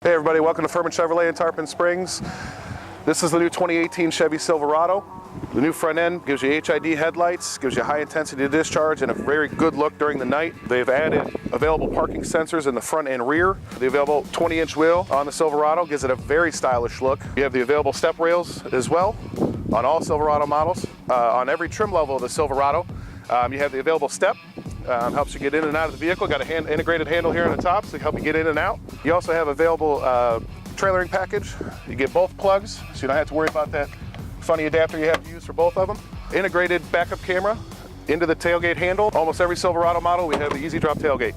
Hey everybody, welcome to Ferman Chevy in Tarpon Springs. This is the new 2018 Chevy Silverado. The new front end gives you HID headlights, gives you high intensity discharge and a very good look during the night. They've added available parking sensors in the front and rear. The available 20-inch wheel on the Silverado gives it a very stylish look. You have the available step rails as well on all Silverado models. On every trim level of the Silverado, you have the available step. Helps you get in and out of the vehicle. Got a integrated handle here on the top to help you get in and out. You also have available trailering package. You get both plugs, so you don't have to worry about that funny adapter you have to use for both of them. Integrated backup camera into the tailgate handle. Almost every Silverado model, we have the easy drop tailgate.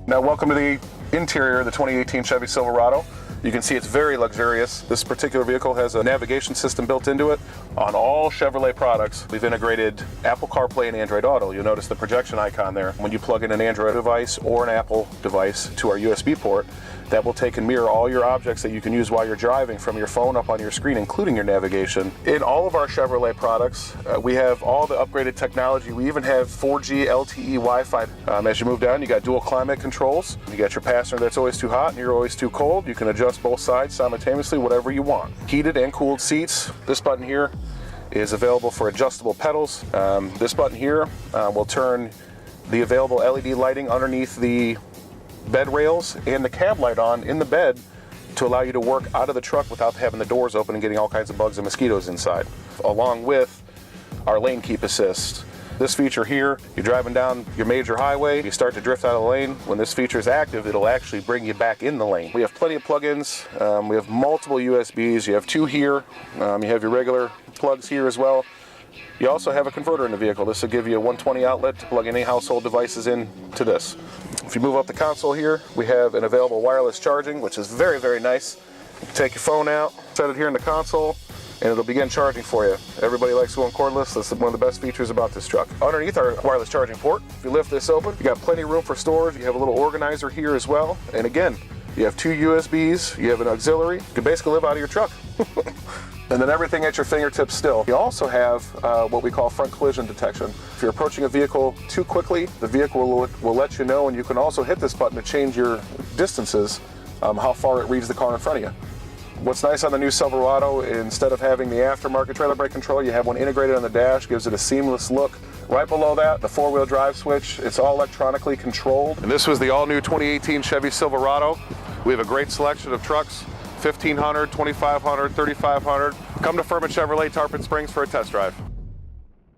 Now welcome to the interior of the 2018 Chevy Silverado. You can see it's very luxurious. This particular vehicle has a navigation system built into it. On all Chevrolet products, we've integrated Apple CarPlay and Android Auto. You'll notice the projection icon there. When you plug in an Android device or an Apple device to our USB port, that will take and mirror all your objects that you can use while you're driving from your phone up on your screen, including your navigation. In all of our Chevrolet products, we have all the upgraded technology. We even have 4G LTE Wi-Fi. As you move down, you got dual climate controls. You got your passenger that's always too hot and you're always too cold. You can adjust both sides simultaneously, whatever you want. Heated and cooled seats. This button here is available for adjustable pedals. This button here will turn the available LED lighting underneath the bed rails and the cab light on in the bed to allow you to work out of the truck without having the doors open and getting all kinds of bugs and mosquitoes inside, along with our lane keep assist. This feature here, you're driving down your major highway, you start to drift out of the lane. When this feature is active, it'll actually bring you back in the lane. We have plenty of plug-ins. We have multiple USBs. You have two here. You have your regular plugs here as well. You also have a converter in the vehicle. This will give you a 120 outlet to plug any household devices in to this. If you move up the console here, we have an available wireless charging, which is very, very nice. You can take your phone out, set it here in the console, and it'll begin charging for you. Everybody likes going cordless. That's one of the best features about this truck. Underneath our wireless charging port, if you lift this open, you got plenty of room for storage. You have a little organizer here as well. And again, you have two USBs, you have an auxiliary. You can basically live out of your truck. And then everything at your fingertips still. You also have what we call front collision detection. If you're approaching a vehicle too quickly, the vehicle will let you know, and you can also hit this button to change your distances, how far it reads the car in front of you. What's nice on the new Silverado, instead of having the aftermarket trailer brake control, you have one integrated on the dash, gives it a seamless look. Right below that, the four-wheel drive switch, it's all electronically controlled. And this was the all-new 2018 Chevy Silverado. We have a great selection of trucks, 1500, 2500, 3500. Come to Ferman Chevy Tarpon Springs for a test drive.